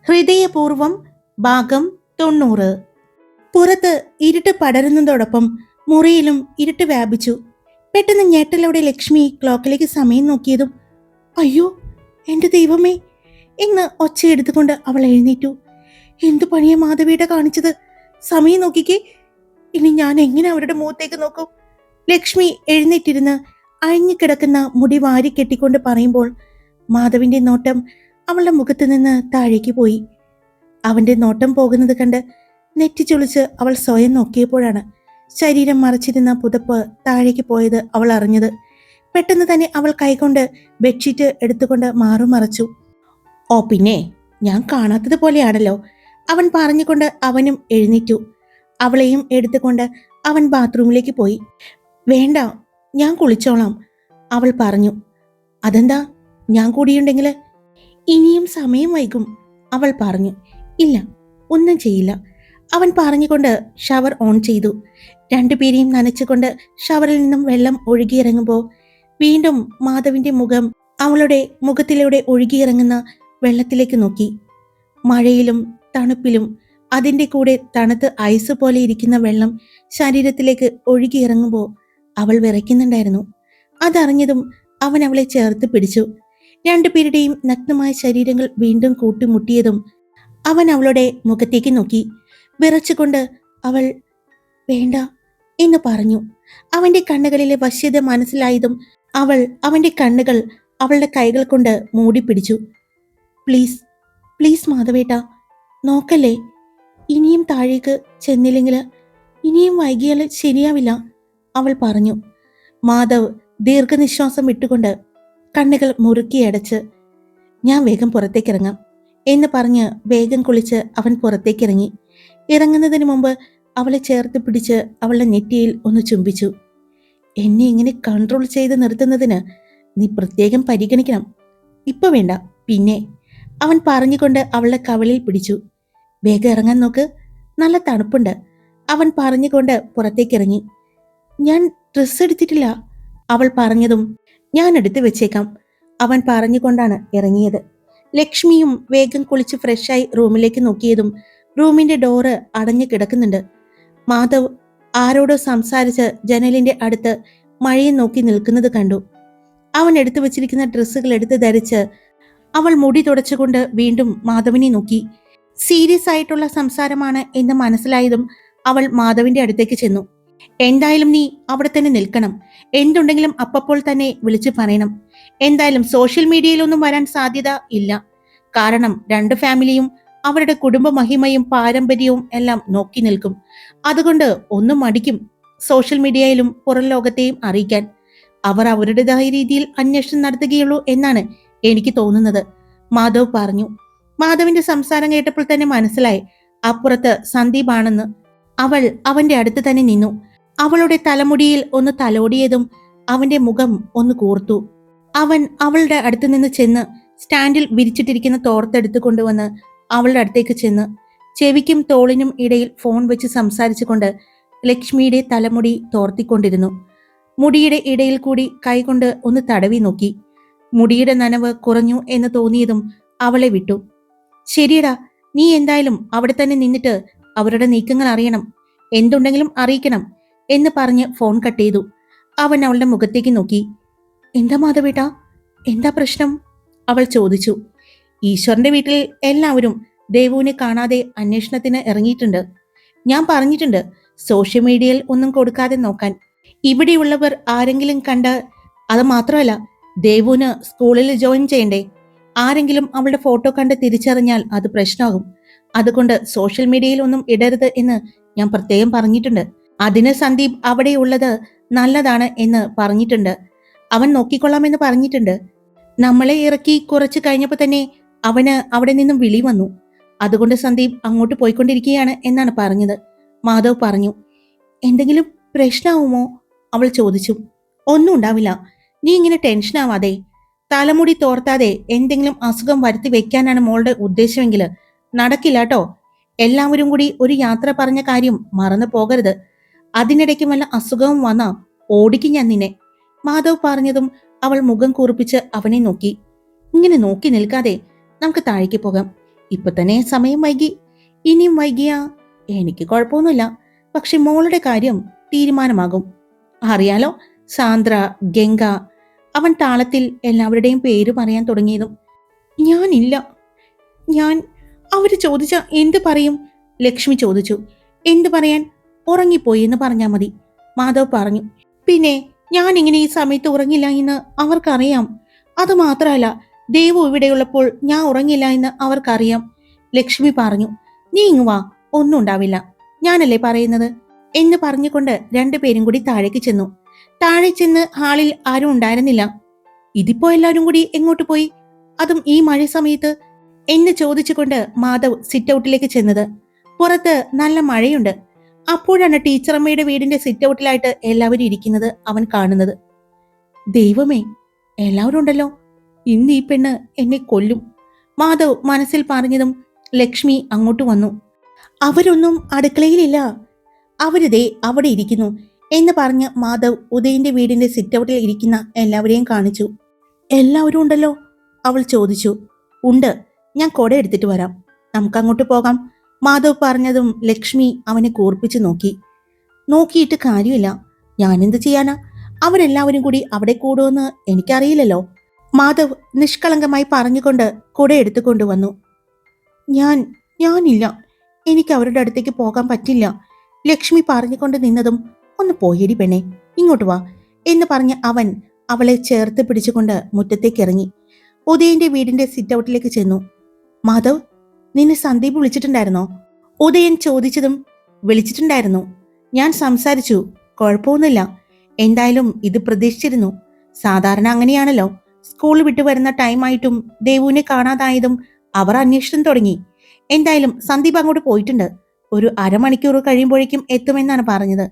ഹൃദയപൂർവം ഭാഗം 90. പുറത്ത് ഇരുട്ട് പടരുന്നതോടൊപ്പം മുറിയിലും ഇരുട്ട് വ്യാപിച്ചു. പെട്ടെന്ന് ഞെട്ടലോടെ ലക്ഷ്മി ക്ലോക്കിലേക്ക് സമയം നോക്കിയതും അയ്യോ എന്റെ ദൈവമേ എന്ന് ഒച്ചയെടുത്തുകൊണ്ട് അവൾ എഴുന്നേറ്റു. എന്തു പണിയാ മാധവിയുടെ കാണിച്ചത്? സമയം നോക്കിക്കേ, ഇനി ഞാൻ എങ്ങനെ അവരുടെ മുഖത്തേക്ക് നോക്കും? ലക്ഷ്മി എഴുന്നേറ്റിരുന്ന് അഴിഞ്ഞുകിടക്കുന്ന മുടി വാരി കെട്ടിക്കൊണ്ട് പറയുമ്പോൾ മാധവിന്റെ നോട്ടം അവളുടെ മുഖത്ത് നിന്ന് താഴേക്ക് പോയി. അവന്റെ നോട്ടം പോകുന്നത് കണ്ട് നെറ്റിച്ചൊളിച്ച് അവൾ സ്വയം നോക്കിയപ്പോഴാണ് ശരീരം മറച്ചിരുന്ന പുതപ്പ് താഴേക്ക് പോയത് അവൾ അറിഞ്ഞത്. പെട്ടെന്ന് തന്നെ അവൾ കൈകൊണ്ട് ബെഡ്ഷീറ്റ് എടുത്തുകൊണ്ട് മാറുമറച്ചു. ഓ പിന്നെ ഞാൻ കാണാത്തത് പോലെയാണല്ലോ, അവൻ പറഞ്ഞുകൊണ്ട് അവനും എഴുന്നേറ്റു. അവളെയും എടുത്തുകൊണ്ട് അവൻ ബാത്റൂമിലേക്ക് പോയി. വേണ്ട, ഞാൻ കുളിച്ചോളാം, അവൾ പറഞ്ഞു. അതെന്താ, ഞാൻ കൂടിയുണ്ടെങ്കിൽ? ഇനിയും സമയം വൈകും, അവൾ പറഞ്ഞു. ഇല്ല, ഒന്നും ചെയ്യില്ല, അവൻ പറഞ്ഞുകൊണ്ട് ഷവർ ഓൺ ചെയ്തു. രണ്ടുപേരെയും നനച്ചുകൊണ്ട് ഷവറിൽ നിന്നും വെള്ളം ഒഴുകിയിറങ്ങുമ്പോൾ വീണ്ടും മാധവിന്റെ മുഖം അവളുടെ മുഖത്തിലൂടെ ഒഴുകിയിറങ്ങുന്ന വെള്ളത്തിലേക്ക് നോക്കി. മഴയിലും തണുപ്പിലും അതിൻ്റെ കൂടെ തണുത്ത് ഐസ് പോലെ ഇരിക്കുന്ന വെള്ളം ശരീരത്തിലേക്ക് ഒഴുകിയിറങ്ങുമ്പോൾ അവൾ വിറയ്ക്കുന്നുണ്ടായിരുന്നു. അതറിഞ്ഞതും അവൻ അവളെ ചേർത്ത് പിടിച്ചു. രണ്ടുപേരുടെയും നഗ്നമായ ശരീരങ്ങൾ വീണ്ടും കൂട്ടിമുട്ടിയതും അവൻ അവളുടെ മുഖത്തേക്ക് നോക്കി. വിറച്ചുകൊണ്ട് അവൾ വേണ്ട എന്ന് പറഞ്ഞു. അവന്റെ കണ്ണുകളിലെ വശ്യത മനസ്സിലായതും അവൾ അവന്റെ കണ്ണുകൾ അവളുടെ കൈകൾ കൊണ്ട് മൂടിപ്പിടിച്ചു. പ്ലീസ് പ്ലീസ് മാധവേട്ട, നോക്കല്ലേ, ഇനിയും താഴേക്ക് ചെന്നില്ലെങ്കിൽ ഇനിയും വൈകിയാൽ ശരിയാവില്ല, അവൾ പറഞ്ഞു. മാധവ് ദീർഘനിശ്വാസം വിട്ടുകൊണ്ട് കണ്ണുകൾ മുറുക്കിയടച്ച് ഞാൻ വേഗം പുറത്തേക്കിറങ്ങാം എന്ന് പറഞ്ഞ് വേഗം കുളിച്ച് അവൻ പുറത്തേക്കിറങ്ങി. ഇറങ്ങുന്നതിന് മുമ്പ് അവളെ ചേർത്ത് പിടിച്ച് അവളുടെ നെറ്റിയിൽ ഒന്ന് ചുംബിച്ചു. എന്നെ ഇങ്ങനെ കൺട്രോൾ ചെയ്ത് നിർത്തുന്നതിന് നീ പ്രത്യേകം പരിഗണിക്കണം. ഇപ്പൊ വേണ്ട, പിന്നെ, അവൻ പറഞ്ഞുകൊണ്ട് അവളുടെ കവളിൽ പിടിച്ചു. വേഗം ഇറങ്ങാൻ നോക്ക്, നല്ല തണുപ്പുണ്ട്, അവൻ പറഞ്ഞുകൊണ്ട് പുറത്തേക്കിറങ്ങി. ഞാൻ ഡ്രസ്സ് എടുത്തിട്ടില്ല, അവൾ പറഞ്ഞതും ഞാൻ എടുത്തു വെച്ചേക്കാം, അവൻ പറഞ്ഞുകൊണ്ടാണ് ഇറങ്ങിയത്. ലക്ഷ്മിയും വേഗം കുളിച്ച് ഫ്രഷായി റൂമിലേക്ക് നോക്കിയതും റൂമിന്റെ ഡോറ് അടഞ്ഞു കിടക്കുന്നുണ്ട്. മാധവ് ആരോടോ സംസാരിച്ച് ജനലിന്റെ അടുത്ത് മഴയെ നോക്കി നിൽക്കുന്നത് കണ്ടു. അവൻ എടുത്തു വെച്ചിരിക്കുന്ന ഡ്രസ്സുകൾ എടുത്ത് ധരിച്ച് അവൾ മുടി തുടച്ചുകൊണ്ട് വീണ്ടും മാധവിനെ നോക്കി. സീരിയസ് ആയിട്ടുള്ള സംസാരമാണ് എന്ന് മനസ്സിലായതും അവൾ മാധവിന്റെ അടുത്തേക്ക് ചെന്നു. എന്തായാലും നീ അവിടെ തന്നെ നിൽക്കണം, എന്തുണ്ടെങ്കിലും അപ്പപ്പോൾ തന്നെ വിളിച്ചു പറയണം. എന്തായാലും സോഷ്യൽ മീഡിയയിലൊന്നും വരാൻ സാധ്യത ഇല്ല, കാരണം രണ്ട് ഫാമിലിയും അവരുടെ കുടുംബ മഹിമയും പാരമ്പര്യവും എല്ലാം നോക്കി നിൽക്കും. അതുകൊണ്ട് ഒന്നും മടിക്കും സോഷ്യൽ മീഡിയയിലും പുറം ലോകത്തെയും അറിയിക്കാൻ. അവർ അവരുടേതായ രീതിയിൽ അന്വേഷണം നടത്തുകയുള്ളൂ എന്നാണ് എനിക്ക് തോന്നുന്നത്, മാധവ് പറഞ്ഞു. മാധവിന്റെ സംസാരം കേട്ടപ്പോൾ തന്നെ മനസ്സിലായി അപ്പുറത്ത് സന്ദീപ് ആണെന്ന്. അവൾ അവന്റെ അടുത്ത് തന്നെ നിന്നു. അവളുടെ തലമുടിയിൽ ഒന്ന് തലോടിയതും അവന്റെ മുഖം ഒന്ന് കൂർത്തു. അവൻ അവളുടെ അടുത്ത് നിന്ന് ചെന്ന് സ്റ്റാൻഡിൽ വിരിച്ചിട്ടിരിക്കുന്ന തോർത്തെടുത്തു കൊണ്ടുവന്ന് അവളുടെ അടുത്തേക്ക് ചെന്ന് ചെവിക്കും തോളിനും ഇടയിൽ ഫോൺ വെച്ച് സംസാരിച്ചുകൊണ്ട് ലക്ഷ്മിയുടെ തലമുടി തോർത്തിക്കൊണ്ടിരുന്നു. മുടിയുടെ ഇടയിൽ കൂടി കൈകൊണ്ട് ഒന്ന് തടവി നോക്കി. മുടിയുടെ നനവ് കുറഞ്ഞു എന്ന് തോന്നിയതും അവളെ വിട്ടു. ശരിയടാ, നീ എന്തായാലും അവിടെ തന്നെ നിന്നിട്ട് അവരുടെ നീക്കങ്ങൾ അറിയണം, എന്തുണ്ടെങ്കിലും അറിയിക്കണം എന്ന് പറഞ്ഞ് ഫോൺ കട്ട് ചെയ്തു. അവൻ അവളുടെ മുഖത്തേക്ക് നോക്കി. എന്താ മാധവേട്ടാ, എന്താ പ്രശ്നം, അവൾ ചോദിച്ചു. ഈശ്വറിന്റെ വീട്ടിൽ എല്ലാവരും ദേവുവിനെ കാണാതെ അന്വേഷണത്തിന് ഇറങ്ങിയിട്ടുണ്ട്. ഞാൻ പറഞ്ഞിട്ടുണ്ട് സോഷ്യൽ മീഡിയയിൽ ഒന്നും കൊടുക്കാതെ നോക്കാൻ. ഇവിടെയുള്ളവർ ആരെങ്കിലും കണ്ട, അത് മാത്രമല്ല ദേവുവിന് സ്കൂളിൽ ജോയിൻ ചെയ്യണ്ടേ, ആരെങ്കിലും അവളുടെ ഫോട്ടോ കണ്ട് തിരിച്ചറിഞ്ഞാൽ അത് പ്രശ്നമാകും. അതുകൊണ്ട് സോഷ്യൽ മീഡിയയിൽ ഒന്നും ഇടരുത് എന്ന് ഞാൻ പ്രത്യേകം പറഞ്ഞിട്ടുണ്ട്. അതിന് സന്ദീപ് അവിടെയുള്ളത് നല്ലതാണ് എന്ന് പറഞ്ഞിട്ടുണ്ട്, അവൻ നോക്കിക്കൊള്ളാമെന്ന് പറഞ്ഞിട്ടുണ്ട്. നമ്മളെ ഇറക്കി കുറച്ച് കഴിഞ്ഞപ്പോൾ തന്നെ അവന് അവിടെ നിന്നും വിളി വന്നു, അതുകൊണ്ട് സന്ദീപ് അങ്ങോട്ട് പോയിക്കൊണ്ടിരിക്കുകയാണ് എന്നാണ് പറഞ്ഞത്, മാധവ് പറഞ്ഞു. എന്തെങ്കിലും പ്രശ്നമാവുമോ, അവൾ ചോദിച്ചു. ഒന്നും ഉണ്ടാവില്ല, നീ ഇങ്ങനെ ടെൻഷൻ ആവാതെ. തലമുടി തോർത്താതെ എന്തെങ്കിലും അസുഖം വരുത്തി വെക്കാനാണ് മോളുടെ ഉദ്ദേശമെങ്കിൽ നടക്കില്ല കേട്ടോ. എല്ലാവരും കൂടി ഒരു യാത്ര പറഞ്ഞ കാര്യം മറന്നു പോകരുത്. അതിനിടയ്ക്ക് വല്ല അസുഖവും വന്നാ ഓടിക്കും ഞാൻ നിന്നെ, മാധവ് പറഞ്ഞതും അവൾ മുഖം കൂർപ്പിച്ച് അവനെ നോക്കി. ഇങ്ങനെ നോക്കി നിൽക്കാതെ നമുക്ക് താഴേക്ക് പോകാം, ഇപ്പൊ തന്നെ സമയം വൈകി. ഇനിയും വൈകിയാ എനിക്ക് കുഴപ്പമൊന്നുമില്ല. പക്ഷെ മോളുടെ കാര്യം തീരുമാനമാകും. അറിയാലോ, സാന്ദ്ര, ഗംഗ. അവൻ താളത്തിൽ എല്ലാവരുടെയും പേര് പറയാൻ തുടങ്ങിയതും ഞാനില്ല, ഞാൻ അവര് ചോദിച്ച എന്ത് പറയും? ലക്ഷ്മി ചോദിച്ചു. എന്ത് പറയാൻ? ഉറങ്ങിപ്പോയി എന്ന് പറഞ്ഞാൽ മതി, മാധവ് പറഞ്ഞു. പിന്നെ ഞാൻ ഇങ്ങനെ ഈ സമയത്ത് ഉറങ്ങില്ല എന്ന് അവർക്കറിയാം. അത് മാത്രമല്ല, ദേവു ഇവിടെയുള്ളപ്പോൾ ഞാൻ ഉറങ്ങില്ല എന്ന് അവർക്കറിയാം, ലക്ഷ്മി പറഞ്ഞു. നീ ഇങ്ങ് വാ, ഒന്നും ഉണ്ടാവില്ല, ഞാനല്ലേ പറയുന്നത് എന്ന് പറഞ്ഞുകൊണ്ട് രണ്ടുപേരും കൂടി താഴേക്ക് ചെന്നു. താഴെ ചെന്ന് ഹാളിൽ ആരും ഉണ്ടായിരുന്നില്ല. ഇതിപ്പോ എല്ലാവരും കൂടി എങ്ങോട്ട് പോയി, അതും ഈ മഴ സമയത്ത് എന്ന് ചോദിച്ചുകൊണ്ട് മാധവ് സിറ്റ് ഔട്ടിലേക്ക് ചെന്നത്. പുറത്ത് നല്ല മഴയുണ്ട്. അപ്പോഴാണ് ടീച്ചറമ്മയുടെ വീടിന്റെ സിറ്റ് ഔട്ടിലായിട്ട് എല്ലാവരും ഇരിക്കുന്നത് അവൻ കാണുന്നത്. ദൈവമേ, എല്ലാവരും ഉണ്ടല്ലോ, ഇന്ന് ഈ പെണ്ണ് എന്നെ കൊല്ലും, മാധവ് മനസ്സിൽ പറഞ്ഞതും ലക്ഷ്മി അങ്ങോട്ട് വന്നു. അവരൊന്നും അടുക്കളയിലില്ല, അവരിതേ അവിടെ ഇരിക്കുന്നു എന്ന് പറഞ്ഞ് മാധവ് ഉദയന്റെ വീടിന്റെ സിറ്റ് ഔട്ടിൽ ഇരിക്കുന്ന എല്ലാവരെയും കാണിച്ചു. എല്ലാവരും ഉണ്ടല്ലോ, അവൾ ചോദിച്ചു. ഉണ്ട്, ഞാൻ കൊട എടുത്തിട്ട് വരാം, നമുക്കങ്ങോട്ട് പോകാം, മാധവ് പറഞ്ഞതും ലക്ഷ്മി അവനെ കൂർപ്പിച്ചു നോക്കി. നോക്കിയിട്ട് കാര്യമില്ല, ഞാനെന്ത് ചെയ്യാനാ, അവരെല്ലാവരും കൂടി അവിടെ കൂടുമെന്ന് എനിക്കറിയില്ലല്ലോ, മാധവ് നിഷ്കളങ്കമായി പറഞ്ഞുകൊണ്ട് കൊട എടുത്തുകൊണ്ടുവന്നു. ഞാനില്ല, എനിക്ക് അവരുടെ അടുത്തേക്ക് പോകാൻ പറ്റില്ല, ലക്ഷ്മി പറഞ്ഞുകൊണ്ട് നിന്നതും ഒന്ന് പോയേടി പെണ്ണെ, ഇങ്ങോട്ട് വാ എന്ന് പറഞ്ഞ് അവൻ അവളെ ചേർത്ത് പിടിച്ചുകൊണ്ട് മുറ്റത്തേക്ക് ഇറങ്ങി. ഉദയന്റെ വീടിന്റെ സിറ്റ് ഔട്ടിലേക്ക് ചെന്നു. മാധവ്, നിന്നെ സന്ദീപ് വിളിച്ചിട്ടുണ്ടായിരുന്നോ? ഉദയൻ ചോദിച്ചതും വിളിച്ചിട്ടുണ്ടായിരുന്നു, ഞാൻ സംസാരിച്ചു, കുഴപ്പമൊന്നുമില്ല, എന്തായാലും ഇത് പ്രതീക്ഷിച്ചിരുന്നു, സാധാരണ അങ്ങനെയാണല്ലോ, സ്കൂൾ വിട്ടു വരുന്ന ടൈമായിട്ടും ദേവുവിനെ കാണാതായതും അവർ അന്വേഷണം തുടങ്ങി. എന്തായാലും സന്ദീപ് അങ്ങോട്ട് പോയിട്ടുണ്ട്, ഒരു അരമണിക്കൂർ കഴിയുമ്പോഴേക്കും എത്തുമെന്നാണ് പറഞ്ഞത്,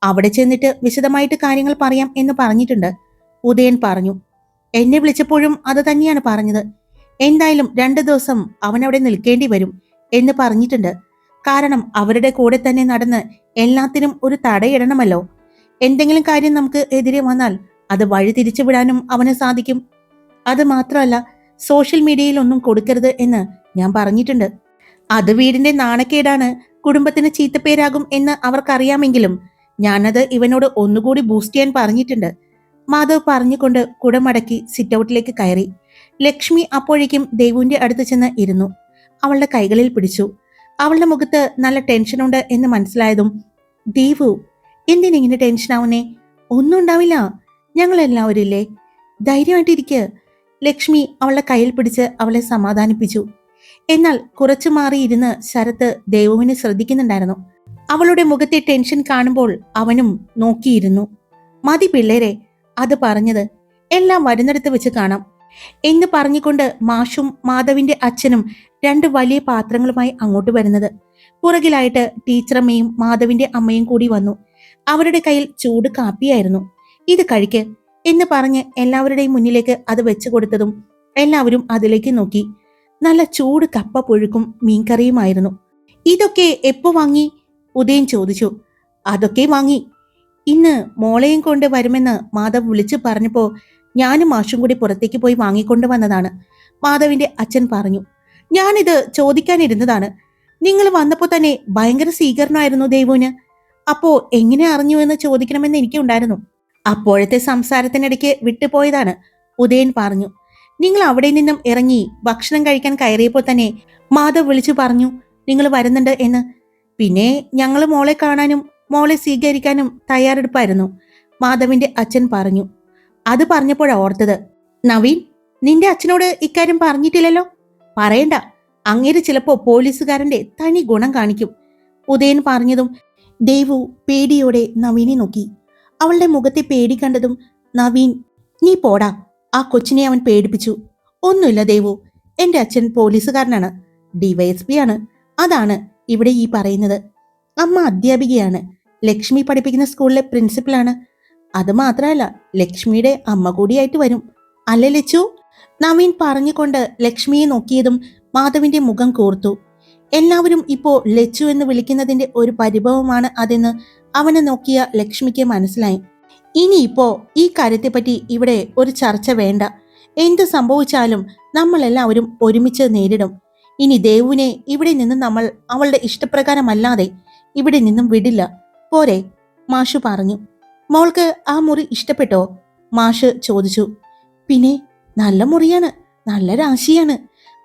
അവിടെ ചെന്നിട്ട് വിശദമായിട്ട് കാര്യങ്ങൾ പറയാം എന്ന് പറഞ്ഞിട്ടുണ്ട്, ഉദയൻ പറഞ്ഞു. എന്നെ വിളിച്ചപ്പോഴും അത് തന്നെയാണ് പറഞ്ഞത്, എന്തായാലും 2 ദിവസം അവനവിടെ നിൽക്കേണ്ടി വരും എന്ന് പറഞ്ഞിട്ടുണ്ട്, കാരണം അവരുടെ കൂടെ തന്നെ നടന്ന് എല്ലാത്തിനും ഒരു തടയിടണമല്ലോ, എന്തെങ്കിലും കാര്യം നമുക്ക് എതിരെ വന്നാൽ അത് വഴി തിരിച്ചുവിടാനും അവന് സാധിക്കും. അത് മാത്രമല്ല, സോഷ്യൽ മീഡിയയിൽ ഒന്നും കൊടുക്കരുത് എന്ന് ഞാൻ പറഞ്ഞിട്ടുണ്ട്, അത് വീടിന്റെ നാണക്കേടാണ്, കുടുംബത്തിന് ചീത്തപ്പേരാകും എന്ന് അവർക്കറിയാമെങ്കിലും ഞാനത് ഇവനോട് ഒന്നുകൂടി ബൂസ്റ്റ് ചെയ്യാൻ പറഞ്ഞിട്ടുണ്ട്, മാധവ് പറഞ്ഞുകൊണ്ട് കുടമടക്കി സിറ്റ് ഔട്ടിലേക്ക് കയറി. ലക്ഷ്മി അപ്പോഴേക്കും ദേവുവിന്റെ അടുത്ത് ചെന്ന് ഇരുന്നു. അവളുടെ കൈകളിൽ പിടിച്ചു. അവളുടെ മുഖത്ത് നല്ല ടെൻഷനുണ്ട് എന്ന് മനസ്സിലായതും, ദേവു എന്തിനിങ്ങനെ ടെൻഷനാവുന്നേ? ഒന്നും ഉണ്ടാവില്ല, ഞങ്ങൾ എല്ലാവരും ഇല്ലേ, ധൈര്യമായിട്ടിരിക്കുക, ലക്ഷ്മി അവളുടെ കയ്യിൽ പിടിച്ച് അവളെ സമാധാനിപ്പിച്ചു. എന്നാൽ കുറച്ചു മാറിയിരുന്ന് ശരത്ത് ദേവുവിനെ ശ്രദ്ധിക്കുന്നുണ്ടായിരുന്നു. അവളുടെ മുഖത്തെ ടെൻഷൻ കാണുമ്പോൾ അവനും നോക്കിയിരുന്നു. മതി പിള്ളേരെ, അത് പറഞ്ഞത്, എല്ലാം വരുന്നിടത്ത് വെച്ച് കാണാം എന്ന് പറഞ്ഞുകൊണ്ട് മാഷും മാധവിന്റെ അച്ഛനും 2 വലിയ പാത്രങ്ങളുമായി അങ്ങോട്ട് വരുന്നത്. പുറകിലായിട്ട് ടീച്ചറമ്മയും മാധവിന്റെ അമ്മയും കൂടി വന്നു. അവരുടെ കയ്യിൽ ചൂട് കാപ്പിയായിരുന്നു. ഇത് കഴിക്ക് എന്ന് പറഞ്ഞ് എല്ലാവരുടെയും മുന്നിലേക്ക് അത് വെച്ചു കൊടുത്തതും എല്ലാവരും അതിലേക്ക് നോക്കി. നല്ല ചൂട് കപ്പ പുഴുക്കും മീൻകറിയുമായിരുന്നു. ഇതൊക്കെ എപ്പോ വാങ്ങി? ഉദയൻ ചോദിച്ചു. അതൊക്കെ വാങ്ങി, ഇന്ന് മോളെയും കൊണ്ട് വരുമെന്ന് മാധവ് വിളിച്ചു പറഞ്ഞപ്പോ ഞാനും മാഷും കൂടി പുറത്തേക്ക് പോയി വാങ്ങിക്കൊണ്ട് വന്നതാണ്, മാധവിന്റെ അച്ഛൻ പറഞ്ഞു. ഞാനിത് ചോദിക്കാനിരുന്നതാണ്, നിങ്ങൾ വന്നപ്പോ തന്നെ ഭയങ്കര സ്വീകരണമായിരുന്നു ദേവുവിന്, അപ്പോ എങ്ങനെ അറിഞ്ഞു എന്ന് ചോദിക്കണമെന്ന് എനിക്കുണ്ടായിരുന്നു, അപ്പോഴത്തെ സംസാരത്തിനിടയ്ക്ക് വിട്ടുപോയതാണ്, ഉദയൻ പറഞ്ഞു. നിങ്ങൾ അവിടെ നിന്നും ഇറങ്ങി ഭക്ഷണം കഴിക്കാൻ കയറിയപ്പോൾ തന്നെ മാധവ് വിളിച്ചു പറഞ്ഞു നിങ്ങൾ വരുന്നുണ്ട് എന്ന്. പിന്നെ ഞങ്ങൾ മോളെ കാണാനും മോളെ സ്വീകരിക്കാനും തയ്യാറെടുപ്പായിരുന്നു, മാധവിന്റെ അച്ഛൻ പറഞ്ഞു. അത് പറഞ്ഞപ്പോഴാ ഓർത്തത്, നവീൻ നിന്റെ അച്ഛനോട് ഇക്കാര്യം പറഞ്ഞിട്ടില്ലല്ലോ? പറയണ്ട, അങ്ങേര് ചിലപ്പോ പോലീസുകാരന്റെ തനി ഗുണം കാണിക്കും, ഉദയൻ പറഞ്ഞതും ദേവു പേടിയോടെ നവീനെ നോക്കി. അവളുടെ മുഖത്തെ പേടി കണ്ടതും നവീൻ, നീ പോടാ, ആ കൊച്ചിനെ അവൻ പേടിപ്പിച്ചു. ഒന്നുമില്ല ദേവു, എന്റെ അച്ഛൻ പോലീസുകാരനാണ്, ഡിവൈഎസ്പി ആണ്, അതാണ് ഇവിടെ ഈ പറയുന്നത്. അമ്മ അധ്യാപികയാണ്, ലക്ഷ്മി പഠിപ്പിക്കുന്ന സ്കൂളിലെ പ്രിൻസിപ്പലാണ്, അത് മാത്രമല്ല ലക്ഷ്മിയുടെ അമ്മ കൂടിയായിട്ട് വരും, അല്ലേ ലച്ചു? നവീൻ പറഞ്ഞുകൊണ്ട് ലക്ഷ്മിയെ നോക്കിയതും മാധവിന്റെ മുഖം കൂർത്തു. എല്ലാവരും ഇപ്പോ ലച്ചു എന്ന് വിളിക്കുന്നതിന്റെ ഒരു പരിഭവമാണ് അതെന്ന് അവനെ നോക്കിയ ലക്ഷ്മിക്ക് മനസ്സിലായി. ഇനിയിപ്പോ ഈ കാര്യത്തെപ്പറ്റി ഇവിടെ ഒരു ചർച്ച വേണ്ട, എന്ത് സംഭവിച്ചാലും നമ്മളെല്ലാവരും ഒരുമിച്ച് നേരിടും, ഇനി ദേവുവിനെ ഇവിടെ നിന്ന് നമ്മൾ അവളുടെ ഇഷ്ടപ്രകാരമല്ലാതെ ഇവിടെ നിന്നും വിടില്ല. പോരെ? മാഷു പറഞ്ഞു. മോൾക്ക് ആ മുറി ഇഷ്ടപ്പെട്ടോ? മാഷ് ചോദിച്ചു. പിന്നെ നല്ല മുറിയാണ്, നല്ല രാശിയാണ്.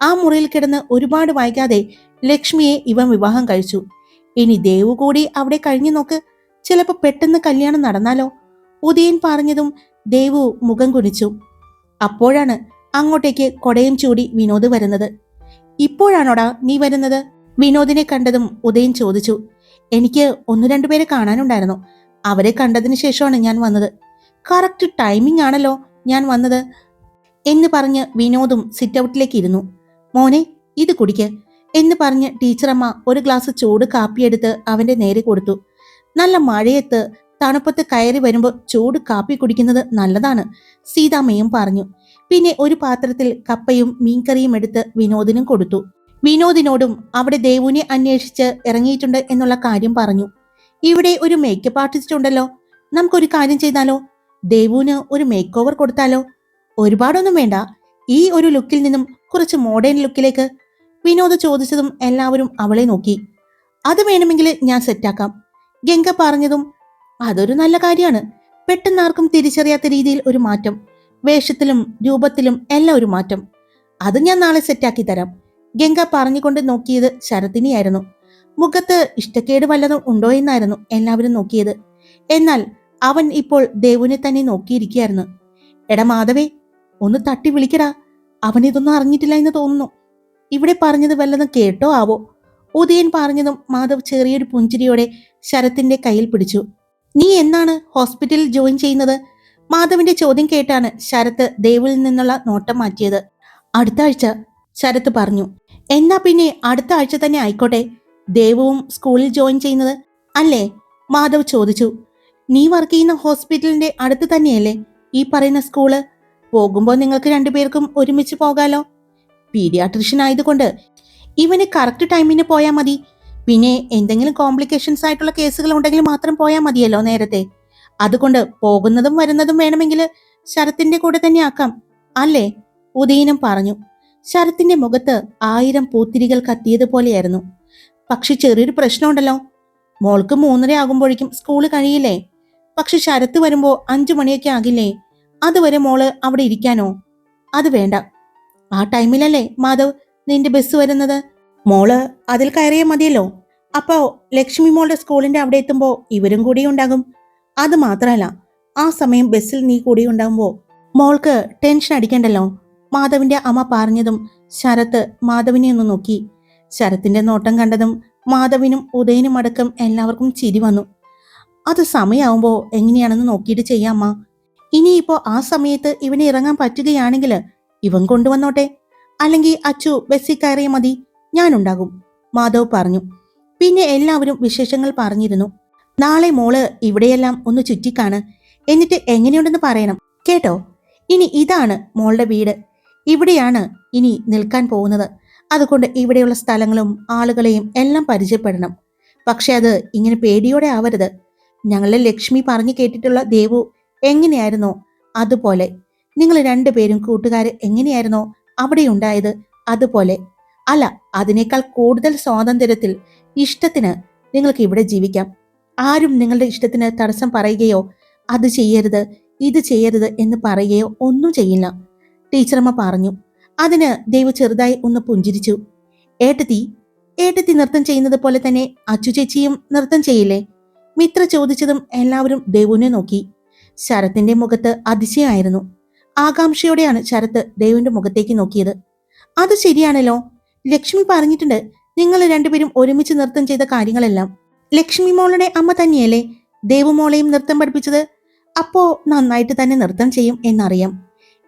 ആ മുറിയിൽ കിടന്ന് ഒരുപാട് വൈകാതെ ലക്ഷ്മിയെ ഇവൻ വിവാഹം കഴിച്ചു. ഇനി ദേവു കൂടി അവിടെ കഴിഞ്ഞു നോക്ക്. ചിലപ്പോ പെട്ടെന്ന് കല്യാണം നടന്നാലോ? ഉദയൻ പറഞ്ഞതും ദേവു മുഖം കുനിച്ചു. അപ്പോഴാണ് അങ്ങോട്ടേക്ക് കൊടയും ചൂടി വിനോദ് വരുന്നത്. ഇപ്പോഴാണോടാ നീ വരുന്നത്? വിനോദിനെ കണ്ടതും ഉദയൻ ചോദിച്ചു. എനിക്ക് 1-2 പേരെ കാണാനുണ്ടായിരുന്നു. അവരെ കണ്ടതിന് ശേഷമാണ് ഞാൻ വന്നത്. കറക്റ്റ് ടൈമിംഗ് ആണല്ലോ ഞാൻ വന്നത് എന്ന് പറഞ്ഞ് വിനോദും സിറ്റ് ഔട്ടിലേക്ക് ഇരുന്നു. മോനെ, ഇത് കുടിക്ക് എന്ന് പറഞ്ഞ് ടീച്ചറമ്മ ഒരു ഗ്ലാസ് ചൂട് കാപ്പിയെടുത്ത് അവന്റെ നേരെ കൊടുത്തു. നല്ല മഴയത്ത് തണുപ്പത്ത് കയറി വരുമ്പോൾ ചൂട് കാപ്പി കുടിക്കുന്നത് നല്ലതാണ്, സീതാമ്മയും പറഞ്ഞു. പിന്നെ ഒരു പാത്രത്തിൽ കപ്പയും മീൻകറിയും എടുത്ത് വിനോദിനും കൊടുത്തു. വിനോദിനോടും അവിടെ ദേവുവിനെ അന്വേഷിച്ച് ഇറങ്ങിയിട്ടുണ്ട് എന്നുള്ള കാര്യം പറഞ്ഞു. ഇവിടെ ഒരു മേക്കപ്പ് ആർട്ടിസ്റ്റ് ഉണ്ടല്ലോ, നമുക്കൊരു കാര്യം ചെയ്താലോ? ദേവുവിന് ഒരു മേക്ക് ഓവർ കൊടുത്താലോ? ഒരുപാടൊന്നും വേണ്ട, ഈ ഒരു ലുക്കിൽ നിന്നും കുറച്ച് മോഡേൺ ലുക്കിലേക്ക്. വിനോദ് ചോദിച്ചതും എല്ലാവരും അവളെ നോക്കി. അത് വേണമെങ്കിൽ ഞാൻ സെറ്റാക്കാം. ഗംഗ പറഞ്ഞതും അതൊരു നല്ല കാര്യമാണ്. പെട്ടെന്ന് ആർക്കും തിരിച്ചറിയാത്ത രീതിയിൽ ഒരു മാറ്റം, വേഷത്തിലും രൂപത്തിലും എല്ലാം ഒരു മാറ്റം. അത് ഞാൻ നാളെ സെറ്റാക്കി തരാം. ഗംഗ പറഞ്ഞുകൊണ്ട് നോക്കിയത് ശരത്തിനെയായിരുന്നു. മുഖത്ത് ഇഷ്ടക്കേട് വല്ലതും ഉണ്ടോ എന്നായിരുന്നു എല്ലാവരും നോക്കിയത്. എന്നാൽ അവൻ ഇപ്പോൾ ദേവുവിനെ തന്നെ നോക്കിയിരിക്കുകയായിരുന്നു. എടാ മാധവേ, ഒന്ന് തട്ടി വിളിക്കടാ, അവനിതൊന്നും അറിഞ്ഞിട്ടില്ല എന്ന് തോന്നുന്നു. ഇവിടെ പറഞ്ഞത് വല്ലതും കേട്ടോ ആവോ? ഉദയൻ പറഞ്ഞതും മാധവ് ചെറിയൊരു പുഞ്ചിരിയോടെ ശരത്തിന്റെ കയ്യിൽ പിടിച്ചു. നീ എന്നാണ് ഹോസ്പിറ്റലിൽ ജോയിൻ ചെയ്യുന്നത്? മാധവിന്റെ ചോദ്യം കേട്ടാണ് ശരത്ത് ദേവുവിൽ നിന്നുള്ള നോട്ടം മാറ്റിയത്. അടുത്ത ആഴ്ച, ശരത്ത് പറഞ്ഞു. എന്നാ പിന്നെ അടുത്ത ആഴ്ച തന്നെ ആയിക്കോട്ടെ. ദേവുവും സ്കൂളിൽ ജോയിൻ ചെയ്യുന്നത് അല്ലേ? മാധവ് ചോദിച്ചു. നീ വർക്ക് ചെയ്യുന്ന ഹോസ്പിറ്റലിന്റെ അടുത്ത് തന്നെയല്ലേ ഈ പറയുന്ന സ്കൂള്? പോകുമ്പോൾ നിങ്ങൾക്ക് 2 പേർക്കും ഒരുമിച്ച് പോകാലോ. പീഡിയാട്രിഷ്യൻ ആയതുകൊണ്ട് ഇവന് കറക്റ്റ് ടൈമിന് പോയാൽ മതി. പിന്നെ എന്തെങ്കിലും കോംപ്ലിക്കേഷൻസ് ആയിട്ടുള്ള കേസുകൾ ഉണ്ടെങ്കിൽ മാത്രം പോയാൽ മതിയല്ലോ നേരത്തെ. അതുകൊണ്ട് പോകുന്നതും വരുന്നതും വേണമെങ്കിൽ ശരത്തിന്റെ കൂടെ തന്നെ ആക്കാം അല്ലേ? ഉദയനും പറഞ്ഞു. ശരത്തിന്റെ മുഖത്ത് 1000 പൂത്തിരികൾ കത്തിയതുപോലെയായിരുന്നു. പക്ഷെ ചെറിയൊരു പ്രശ്നമുണ്ടല്ലോ. മോൾക്ക് 3:30 ആകുമ്പോഴേക്കും സ്കൂള് കഴിയില്ലേ? പക്ഷെ ശരത്ത് വരുമ്പോ 5 മണിയൊക്കെ ആകില്ലേ? അതുവരെ മോള് അവിടെ ഇരിക്കാനോ? അത് വേണ്ട. ആ ടൈമിലല്ലേ മാധവ് നിന്റെ ബസ് വരുന്നത്? മോള് അതിൽ കയറിയാൽ മതിയല്ലോ. അപ്പോ ലക്ഷ്മി മോളുടെ സ്കൂളിന്റെ അവിടെ എത്തുമ്പോ ഇവരും കൂടി ഉണ്ടാകും. അത് മാത്രല്ല, ആ സമയം ബസ്സിൽ നീ കൂടി ഉണ്ടാകുമ്പോ മോൾക്ക് ടെൻഷൻ അടിക്കണ്ടല്ലോ. മാധവിന്റെ അമ്മ പറഞ്ഞതും ശരത്ത് മാധവിനെ ഒന്ന് നോക്കി. ശരത്തിന്റെ നോട്ടം കണ്ടതും മാധവിനും ഉദയനും അടക്കം എല്ലാവർക്കും ചിരി വന്നു. അത് സമയാവുമ്പോ എങ്ങനെയാണെന്ന് നോക്കിയിട്ട് ചെയ്യാമ്മ. ഇനിയിപ്പോ ആ സമയത്ത് ഇവന് ഇറങ്ങാൻ പറ്റുകയാണെങ്കിൽ ഇവൻ കൊണ്ടുവന്നോട്ടെ. അല്ലെങ്കിൽ അച്ചു ബസ്സിൽ കയറിയ മതി, ഞാനുണ്ടാകും, മാധവ് പറഞ്ഞു. പിന്നെ എല്ലാവരും വിശേഷങ്ങൾ പറഞ്ഞിരുന്നു. നാളെ മോള് ഇവിടെയെല്ലാം ഒന്ന് ചുറ്റിക്കാണ്, എന്നിട്ട് എങ്ങനെയുണ്ടെന്ന് പറയണം കേട്ടോ. ഇനി ഇതാണ് മോളുടെ വീട്, ഇവിടെയാണ് ഇനി നിൽക്കാൻ പോകുന്നത്. അതുകൊണ്ട് ഇവിടെയുള്ള സ്ഥലങ്ങളും ആളുകളെയും എല്ലാം പരിചയപ്പെടണം. പക്ഷെ അത് ഇങ്ങനെ പേടിയോടെ ആവരുത്. ഞങ്ങളെ ലക്ഷ്മി പറഞ്ഞു കേട്ടിട്ടുള്ള ദേവു എങ്ങനെയായിരുന്നോ അതുപോലെ, നിങ്ങൾ 2 പേരും കൂട്ടുകാര് എങ്ങനെയായിരുന്നോ അവിടെ ഉണ്ടായത് അതുപോലെ, അല്ല അതിനേക്കാൾ കൂടുതൽ സ്വാതന്ത്ര്യത്തിൽ ഇഷ്ടത്തിന് നിങ്ങൾക്ക് ഇവിടെ ജീവിക്കാം. ആരും നിങ്ങളുടെ ഇഷ്ടത്തിന് തടസ്സം പറയുകയോ അത് ചെയ്യരുത് ഇത് ചെയ്യരുത് എന്ന് പറയുകയോ ഒന്നും ചെയ്യില്ല, ടീച്ചറമ്മ പറഞ്ഞു. അതിന് ദേവു ചെറുതായി ഒന്ന് പുഞ്ചിരിച്ചു. ഏട്ടത്തി നൃത്തം ചെയ്യുന്നത് പോലെ തന്നെ അച്ചു ചേച്ചിയും നൃത്തം ചെയ്യില്ലേ? മിത്ര ചോദിച്ചതും എല്ലാവരും ദേവുവിനെ നോക്കി. ശരത്തിന്റെ മുഖത്ത് അതിശയമായിരുന്നു. ആകാംക്ഷയോടെയാണ് ശരത്ത് ദേവുവിന്റെ മുഖത്തേക്ക് നോക്കിയത്. അത് ശരിയാണല്ലോ, ലക്ഷ്മി പറഞ്ഞിട്ടുണ്ട് നിങ്ങൾ 2 പേരും ഒരുമിച്ച് നൃത്തം ചെയ്ത കാര്യങ്ങളെല്ലാം. ലക്ഷ്മി മോളുടെ അമ്മ തന്നെയല്ലേ ദേവു മോളെയും നൃത്തം പഠിപ്പിച്ചത്? അപ്പോ നന്നായിട്ട് തന്നെ നൃത്തം ചെയ്യും എന്നറിയാം.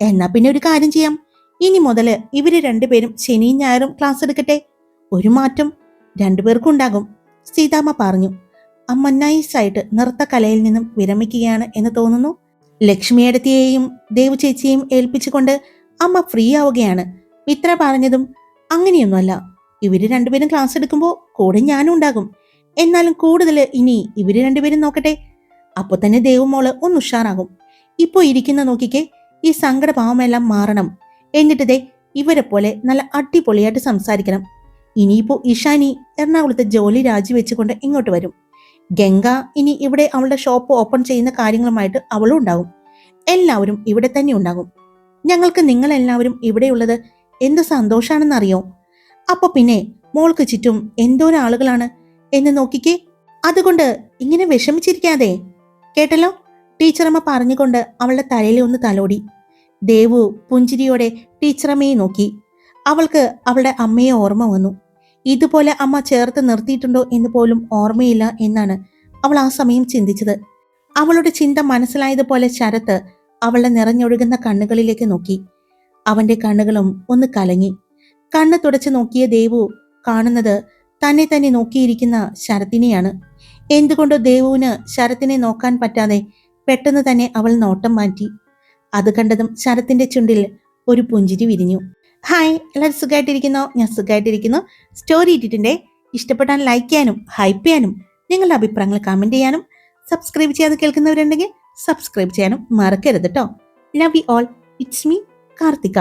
എന്നാ പിന്നെ ഒരു കാര്യം ചെയ്യാം, ഇനി മുതല് ഇവര് 2 പേരും ശനിയും ഞായറും ക്ലാസ് എടുക്കട്ടെ. ഒരു മാറ്റം 2 പേർക്കും ഉണ്ടാകും, സീതാമ്മ പറഞ്ഞു. അമ്മ നൈസായിട്ട് നൃത്തകലയിൽ നിന്നും വിരമിക്കുകയാണ് എന്ന് തോന്നുന്നു. ലക്ഷ്മിയടത്തിയെയും ദേവു ചേച്ചിയെയും ഏൽപ്പിച്ചുകൊണ്ട് അമ്മ ഫ്രീ ആവുകയാണ്. മിത്ര പറഞ്ഞതും അങ്ങനെയൊന്നുമല്ല, ഇവര് 2 പേരും ക്ലാസ് എടുക്കുമ്പോൾ കൂടെ ഞാനും ഉണ്ടാകും. എന്നാലും കൂടുതൽ ഇനി ഇവര് 2 പേരും നോക്കട്ടെ. അപ്പൊ തന്നെ ദേവുമോള് ഒന്ന് ഉഷാറാകും. ഇപ്പൊ ഇരിക്കുന്ന നോക്കിക്കേ, ഈ സങ്കടഭാവമെല്ലാം മാറണം. എന്നിട്ട് ഇവരെ പോലെ നല്ല അടിപൊളിയായിട്ട് സംസാരിക്കണം. ഇനിയിപ്പോ ഇഷാനി എറണാകുളത്തെ ജോലി രാജിവെച്ചുകൊണ്ട് ഇങ്ങോട്ട് വരും. ഗംഗ ഇനി ഇവിടെ അവളുടെ ഷോപ്പ് ഓപ്പൺ ചെയ്യുന്ന കാര്യങ്ങളുമായിട്ട് അവളും ഉണ്ടാകും. എല്ലാവരും ഇവിടെ തന്നെ ഉണ്ടാകും. ഞങ്ങൾക്ക് നിങ്ങളെല്ലാവരും ഇവിടെയുള്ളത് എന്ത് സന്തോഷാണെന്നറിയോ? അപ്പൊ പിന്നെ മോൾക്ക് ചുറ്റും എന്തോരം ആളുകളാണ് എന്ന് നോക്കിക്കേ. അതുകൊണ്ട് ഇങ്ങനെ വിഷമിച്ചിരിക്കാതെ. കേട്ടല്ലോ? ടീച്ചറമ്മ പറഞ്ഞുകൊണ്ട് അവളുടെ തലയിൽ ഒന്ന് തലോടി. ദേവു പുഞ്ചിരിയോടെ ടീച്ചറമ്മയെ നോക്കി. അവൾക്ക് അവളുടെ അമ്മയെ ഓർമ്മ വന്നു. ഇതുപോലെ അമ്മ ചേർത്ത് നിർത്തിയിട്ടുണ്ടോ എന്ന് പോലും ഓർമ്മയില്ല എന്നാണ് അവൾ ആ സമയം ചിന്തിച്ചത്. അവളുടെ ചിന്ത മനസ്സിലായതുപോലെ ശരത്ത് അവളുടെ നിറഞ്ഞൊഴുകുന്ന കണ്ണുകളിലേക്ക് നോക്കി. അവന്റെ കണ്ണുകളും ഒന്ന് കലങ്ങി. കണ്ണ് തുടച്ചു നോക്കിയ ദേവു കാണുന്നത് തന്നെ തന്നെ നോക്കിയിരിക്കുന്ന ശരത്തിനെയാണ്. എന്തുകൊണ്ടോ ദേവുവിന് ശരത്തിനെ നോക്കാൻ പറ്റാതെ പെട്ടെന്ന് തന്നെ അവൾ നോട്ടം മാറ്റി. അത് കണ്ടതും ശരത്തിന്റെ ചുണ്ടിൽ ഒരു പുഞ്ചിരി വിരിഞ്ഞു. ഹായ്, എല്ലാവരും സുഖമായിട്ടിരിക്കുന്നോ? ഞാൻ സുഖമായിട്ടിരിക്കുന്നു. സ്റ്റോറി ഇട്ടിട്ടുണ്ട്. ഇഷ്ടപ്പെട്ടാൽ ലൈക്ക് ചെയ്യാനും ഹൈപ്പ് ചെയ്യാനും നിങ്ങളുടെ അഭിപ്രായങ്ങൾ കമന്റ് ചെയ്യാനും സബ്സ്ക്രൈബ് ചെയ്യാതെ കേൾക്കുന്നവരുണ്ടെങ്കിൽ സബ്സ്ക്രൈബ് ചെയ്യാനും മറക്കരുത് കേട്ടോ. Love you all. It's me Karthika.